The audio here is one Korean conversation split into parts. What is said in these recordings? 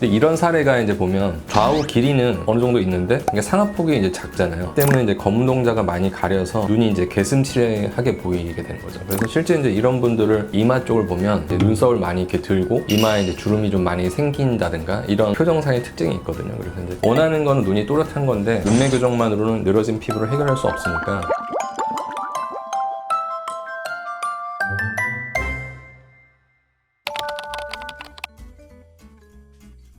근데 이런 사례가 이제 보면 좌우 길이는 어느 정도 있는데 이게 상하폭이 이제 작잖아요. 때문에 이제 검은동자가 많이 가려서 눈이 이제 개슴츠레하게 보이게 되는 거죠. 그래서 실제 이제 이런 분들을 이마 쪽을 보면 이제 눈썹을 많이 이렇게 들고 이마에 이제 주름이 좀 많이 생긴다든가 이런 표정상의 특징이 있거든요. 그래서 이제 원하는 거는 눈이 또렷한 건데 눈매 교정만으로는 늘어진 피부를 해결할 수 없으니까.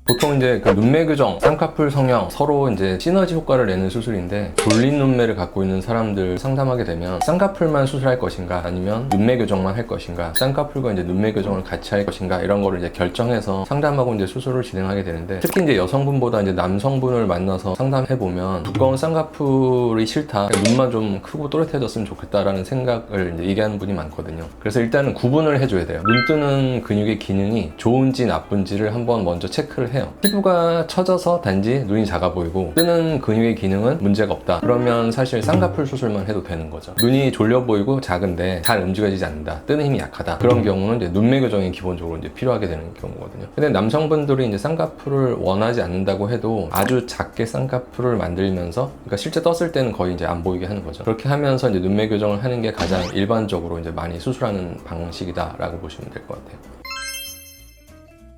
보통 이제 그 눈매 교정, 쌍꺼풀 성형 서로 이제 시너지 효과를 내는 수술인데 돌린 눈매를 갖고 있는 사람들 상담하게 되면 쌍꺼풀만 수술할 것인가 아니면 눈매 교정만 할 것인가 쌍꺼풀과 이제 눈매 교정을 같이 할 것인가 이런 거를 이제 결정해서 상담하고 이제 수술을 진행하게 되는데 특히 이제 여성분보다 이제 남성분을 만나서 상담해 보면 두꺼운 쌍꺼풀이 싫다, 눈만 좀 크고 또렷해졌으면 좋겠다라는 생각을 이제 얘기하는 분이 많거든요. 그래서 일단은 구분을 해줘야 돼요. 눈 뜨는 근육의 기능이 좋은지 나쁜지를 한번 먼저 체크를 해요. 피부가 처져서 단지 눈이 작아 보이고 뜨는 근육의 기능은 문제가 없다, 그러면 사실 쌍꺼풀 수술만 해도 되는 거죠. 눈이 졸려 보이고 작은데 잘 움직여지지 않는다, 뜨는 힘이 약하다, 그런 경우는 이제 눈매 교정이 기본적으로 이제 필요하게 되는 경우거든요. 근데 남성분들이 이제 쌍꺼풀을 원하지 않는다고 해도 아주 작게 쌍꺼풀을 만들면서, 그러니까 실제 떴을 때는 거의 이제 안 보이게 하는 거죠. 그렇게 하면서 이제 눈매 교정을 하는 게 가장 일반적으로 이제 많이 수술하는 방식이다라고 보시면 될 것 같아요.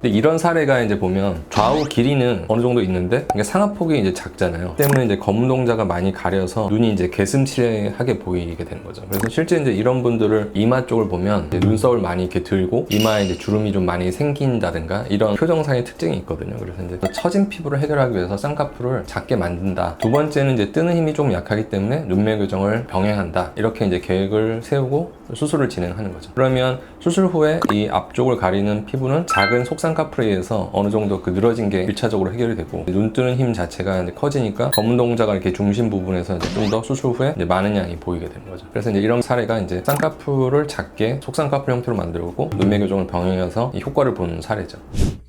근데 이런 사례가 이제 보면 좌우 길이는 어느 정도 있는데 이게 상하폭이 이제 작잖아요. 때문에 이제 검은동자가 많이 가려서 눈이 이제 개슴츠레하게 보이게 되는 거죠. 그래서 실제 이제 이런 분들을 이마 쪽을 보면 이제 눈썹을 많이 이렇게 들고 이마에 이제 주름이 좀 많이 생긴다든가 이런 표정상의 특징이 있거든요. 그래서 이제 처진 피부를 해결하기 위해서 쌍꺼풀을 작게 만든다. 두 번째는 이제 뜨는 힘이 좀 약하기 때문에 눈매 교정을 병행한다. 이렇게 이제 계획을 세우고 수술을 진행하는 거죠. 그러면 수술 후에 이 앞쪽을 가리는 피부는 작은 속쌍꺼풀에 의해서 어느 정도 그 늘어진 게 1차적으로 해결이 되고, 눈 뜨는 힘 자체가 이제 커지니까 검은동자가 이렇게 중심 부분에서 좀 더 수술 후에 이제 많은 양이 보이게 되는 거죠. 그래서 이제 이런 사례가 이제 쌍꺼풀을 작게 속쌍꺼풀 형태로 만들고 눈매 교정을 병행해서 이 효과를 본 사례죠.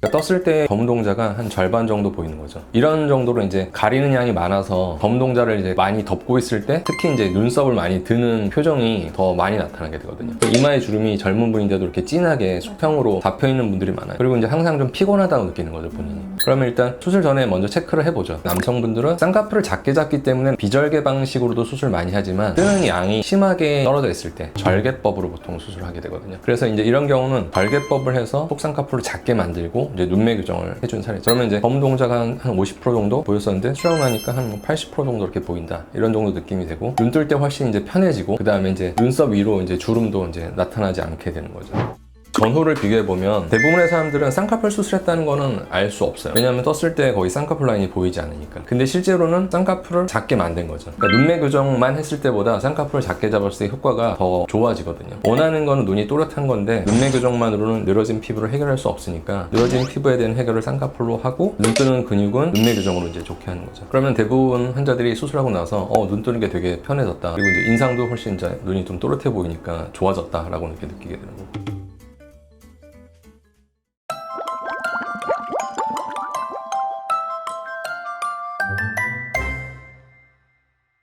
그러니까 떴을 때 검은동자가 한 절반 정도 보이는 거죠. 이런 정도로 이제 가리는 양이 많아서 검은동자를 이제 많이 덮고 있을 때 특히 이제 눈썹을 많이 드는 표정이 더 많이 나타나게 되거든요. 이마의 주름이 젊은 분인데도 이렇게 진하게 수평으로 잡혀 있는 분들이 많아요. 그리고 이제 항상 좀 피곤하다고 느끼는 거죠, 본인이. 그러면 일단 수술 전에 먼저 체크를 해보죠. 남성분들은 쌍꺼풀을 작게 잡기 때문에 비절개 방식으로도 수술 많이 하지만 뜨는 양이 심하게 떨어져 있을 때 절개법으로 보통 수술을 하게 되거든요. 그래서 이제 이런 경우는 절개법을 해서 속쌍꺼풀을 작게 만들고 이제 눈매 교정을 해준 사례죠. 그러면 이제 검은동자가 한 50% 정도 보였었는데 수술하고 나니까 한 80% 정도 이렇게 보인다, 이런 정도 느낌이 되고 눈 뜰 때 훨씬 이제 편해지고, 그 다음에 이제 눈썹 위로 이제 주름도 이제 나타나지 않게 되는 거죠. 전후를 비교해보면 대부분의 사람들은 쌍꺼풀 수술했다는 거는 알 수 없어요. 왜냐하면 떴을 때 거의 쌍꺼풀 라인이 보이지 않으니까. 근데 실제로는 쌍꺼풀을 작게 만든 거죠. 그러니까 눈매 교정만 했을 때보다 쌍꺼풀을 작게 잡았을 때 효과가 더 좋아지거든요. 원하는 거는 눈이 또렷한 건데 눈매 교정만으로는 늘어진 피부를 해결할 수 없으니까 늘어진 피부에 대한 해결을 쌍꺼풀로 하고, 눈 뜨는 근육은 눈매 교정으로 이제 좋게 하는 거죠. 그러면 대부분 환자들이 수술하고 나서 눈 뜨는 게 되게 편해졌다, 그리고 이제 인상도 훨씬 이제 눈이 좀 또렷해 보이니까 좋아졌다라고 이렇게 느끼게 되는 거고.